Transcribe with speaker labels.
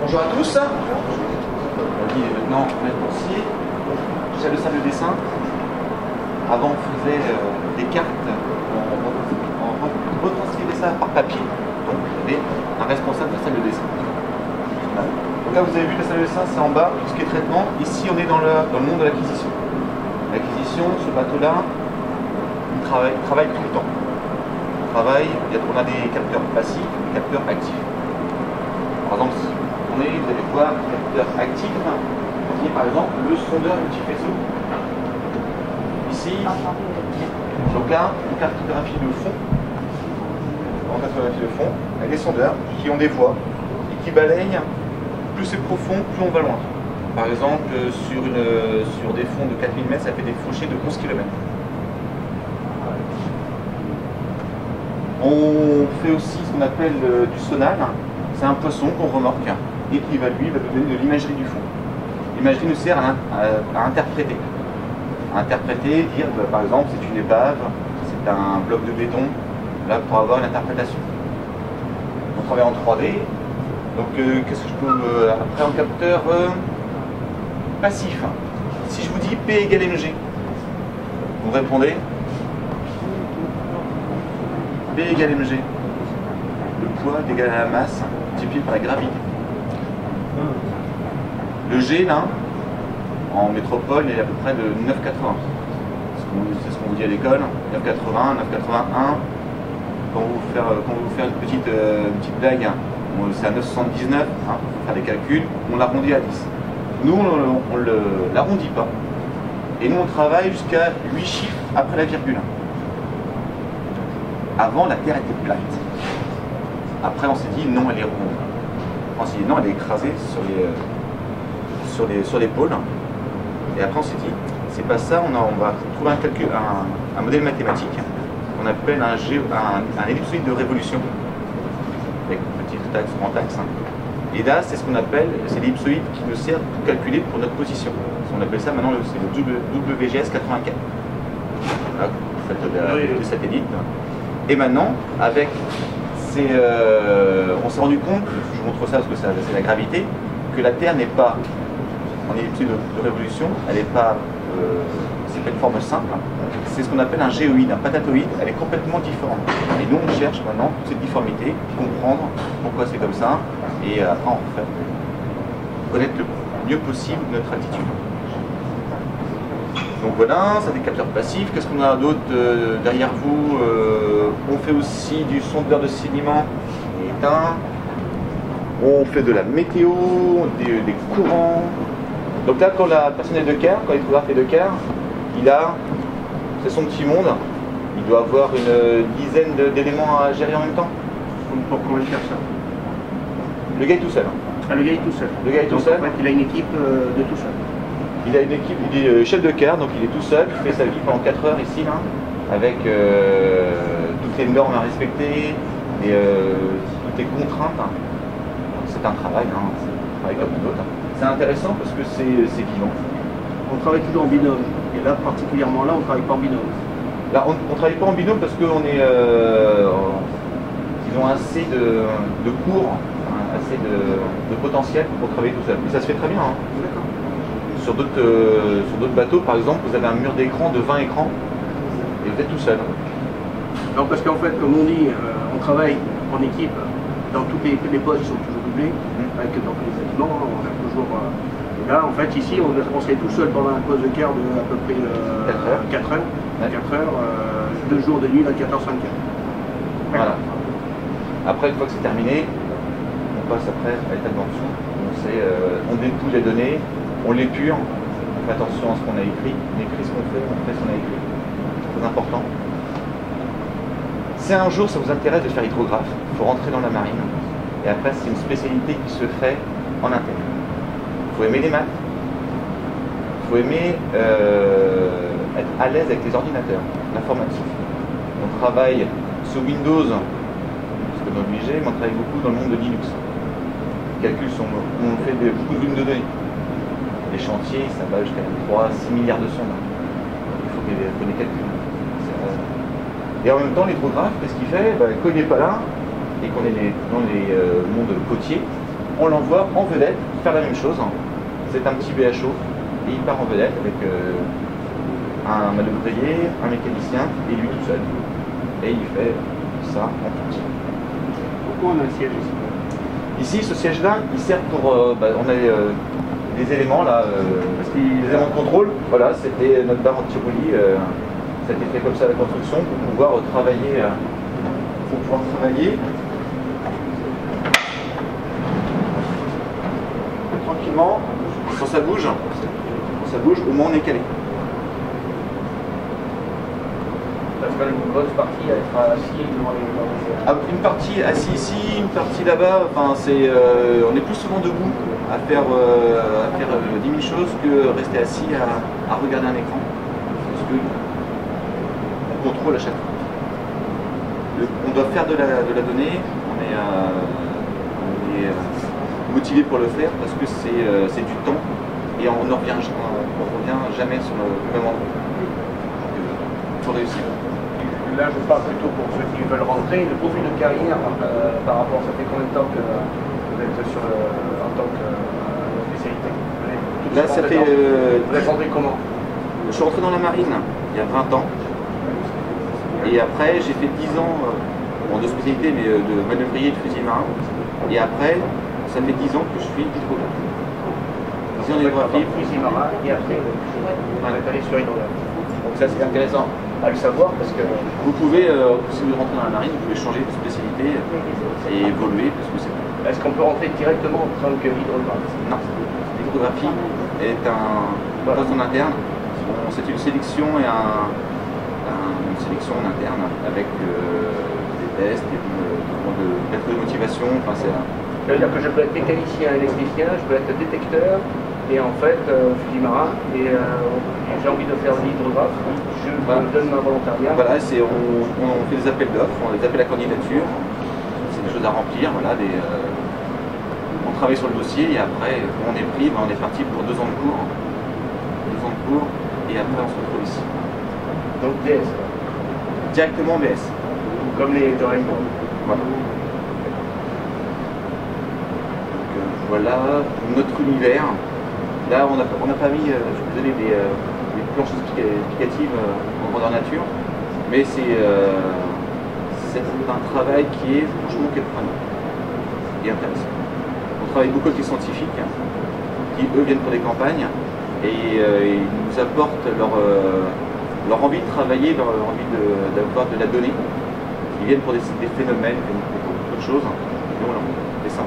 Speaker 1: Bonjour à tous. On dit maintenant mettre coursier. J'ai le salle de dessin. Avant on faisait des cartes, on retranscrivait ça par papier. Donc il y avait un responsable de la salle de dessin. Voilà. Donc là vous avez vu la salle de dessin, c'est en bas, tout ce qui est traitement. Ici on est dans le monde de l'acquisition. L'acquisition, ce bateau-là, il travaille tout le temps. On a des capteurs passifs, des capteurs actifs. Par exemple, si vous allez voir le capteur actif, qui est par exemple le sondeur multifaisceau. Ici, donc là, on cartographie le fond. Avec des sondeurs qui ont des voies et qui balayent. Plus c'est profond, plus on va loin. Par exemple, sur des fonds de 4000 mètres, ça fait des fourchées de 11 km. On fait aussi ce qu'on appelle du sonal. C'est un poisson qu'on remorque et qui va lui donner de l'imagerie du fond. L'imagerie nous sert à interpréter. Dire par exemple c'est une épave, c'est un bloc de béton, là pour avoir une interprétation. On travaille en 3D. Donc qu'est-ce que je peux après en capteur passif. Si je vous dis P égale mg, vous répondez P égale mg. Le poids est égal à la masse multiplié par la gravité. Le G là, en métropole, il est à peu près de 9,80. C'est ce qu'on vous dit à l'école. 9,80, 9,81. Quand vous faire une petite blague, c'est à 9,79. Il faut faire des calculs. On l'arrondit à 10. Nous, on ne l'arrondit pas. Et nous, on travaille jusqu'à 8 chiffres après la virgule. Avant, la Terre était plate. Après, on s'est dit non, elle est ronde. On s'est dit non, elle est écrasée sur les pôles. Et après, on s'est dit, c'est pas ça, on va trouver un modèle mathématique qu'on appelle un ellipsoïde de révolution, avec petit axe, grand axe. Et là, c'est ce qu'on appelle, c'est l'ellipsoïde qui nous sert pour calculer pour notre position. On appelle ça maintenant, c'est le WGS 84. Voilà, vous faites le satellite. Et maintenant, avec on s'est rendu compte, je vous montre ça parce que c'est la gravité, que la Terre n'est pas en ellipsoïde de révolution, elle n'est pas, c'est pas une forme simple, c'est ce qu'on appelle un géoïde, un patatoïde, elle est complètement différente. Et nous on cherche maintenant toute cette difformité, comprendre pourquoi c'est comme ça, et après en fait, connaître le mieux possible notre altitude. Donc voilà, ça des capteurs passifs. Qu'est-ce qu'on a d'autre derrière vous? On fait aussi du sondeur de sédiments éteint. On fait de la météo, des courants. Donc là, quand la personne est de quart, quand l'hydrographe est de quart, c'est son petit monde. Il doit avoir une dizaine d'éléments à gérer en même temps.
Speaker 2: Comment il faire ça?
Speaker 1: Le gars est tout seul.
Speaker 2: Ah, le gars est tout seul.
Speaker 1: Le gars est tout seul.
Speaker 2: En fait, il a une équipe de tout seul.
Speaker 1: Il a une équipe, il est chef de quart, donc il est tout seul, il fait sa vie pendant 4 heures ici, là, avec toutes les normes à respecter, et toutes les contraintes. C'est un travail, c'est un travail comme d'autres. C'est intéressant parce que c'est vivant.
Speaker 2: On travaille toujours en binôme, et là, particulièrement là, on ne travaille pas en binôme.
Speaker 1: Là, on ne travaille pas en binôme parce qu'ils ont assez de cours, assez de potentiel pour travailler tout seul. Et ça se fait très bien.
Speaker 2: D'accord.
Speaker 1: Sur d'autres bateaux, par exemple, vous avez un mur d'écran de 20 écrans et vous êtes tout seul.
Speaker 2: Non, parce qu'en fait, comme on dit, on travaille en équipe. Dans tous les postes sont toujours doublés, avec dans tous les bâtiments, on a toujours. Là, en fait, ici, on serait tout seul pendant un poste de quart de à peu près 4 heures. 4 heures, 2 jours de nuit, 24h24.
Speaker 1: Voilà. Après, une fois que c'est terminé, on passe après à l'étape d'en dessous. On dépouille les données. On l'épure, on fait attention à ce qu'on a écrit, on écrit ce qu'on fait, on fait ce qu'on a écrit. C'est très important. Si un jour ça vous intéresse de faire hydrographe, il faut rentrer dans la marine. Et après, c'est une spécialité qui se fait en interne. Il faut aimer les maths, il faut aimer être à l'aise avec les ordinateurs, l'informatique. On travaille sous Windows, parce qu'on est obligé, mais on travaille beaucoup dans le monde de Linux. Les calculs on fait beaucoup de volumes de données. Les chantiers, ça va jusqu'à 3-6 milliards de sondes. Il faut qu'on les calcule. Et en même temps, l'hydrographe, qu'est-ce qu'il fait? Quand il n'est pas là, et qu'on est dans les mondes côtiers, on l'envoie en vedette faire la même chose. C'est un petit BHO et il part en vedette avec un manœuvrier, un mécanicien et lui tout seul. Et il fait ça en tout.
Speaker 2: Pourquoi on a un siège ici?
Speaker 1: Ici, ce siège-là, il sert pour... on a des éléments là, des éléments de contrôle. Voilà, c'était notre barre anti-roulis. Ça a été fait comme ça à la construction pour pouvoir travailler. Tranquillement, quand ça bouge, au moins on est calé.
Speaker 2: Parce que une grosse partie elle sera assise devant les...
Speaker 1: Une partie assise ici, une partie là-bas, enfin, on est plus souvent debout à faire 10 000 choses que rester assis à regarder un écran. Parce que on contrôle à chaque fois. On doit faire de la donnée, on est motivé pour le faire parce que c'est du temps et on ne revient jamais sur le même endroit. Il faut réussir.
Speaker 2: Là, je parle plutôt pour ceux qui veulent rentrer. Le profil de carrière par rapport, ça fait combien de temps que vous êtes en tant que spécialité?
Speaker 1: Là, ça fait...
Speaker 2: Vous êtes rentré comment?
Speaker 1: Je suis rentré dans la marine il y a 20 ans. Et après, j'ai fait 10 ans de spécialité, mais de manœuvrier de fusil marin. Et après, ça fait 10 ans que je suis hydrographe. 10 ans d'hydrographie.
Speaker 2: Fusil marin, et après, on est allé sur hydrographe.
Speaker 1: Donc ça, c'est intéressant
Speaker 2: à le savoir parce que...
Speaker 1: Vous pouvez, si vous rentrez dans la marine, vous pouvez changer de spécialité et évoluer parce que c'est...
Speaker 2: Est-ce qu'on peut rentrer directement en tant qu'hydrographe?
Speaker 1: Non. L'hydrographie est un poste en interne. C'est une sélection et une sélection en interne avec des tests et de motivation. Enfin,
Speaker 2: ça veut dire que je peux être mécanicien, électricien, je peux être détecteur et en fait fusil marin et j'ai envie de faire l'hydrographe, je donne ma volontariat.
Speaker 1: Voilà, on fait des appels d'offres, on les appelle à candidature, c'est des choses à remplir, voilà, on travaille sur le dossier et après on est pris, on est parti pour 2 ans de cours. 2 ans de cours et après on se retrouve ici.
Speaker 2: Donc DS.
Speaker 1: Directement BS.
Speaker 2: Comme les Doraemon.
Speaker 1: Voilà. Voilà notre univers. Là, on n'a pas mis, je vais vous donner des planches explicatives en grandeur nature, mais c'est un travail qui est franchement prenant et intéressant. On travaille beaucoup avec les scientifiques qui, eux, viennent pour des campagnes et ils nous apportent leur envie de travailler, leur envie d'avoir de la donnée. Ils viennent pour des phénomènes, pour beaucoup de choses, et on leur fait ça.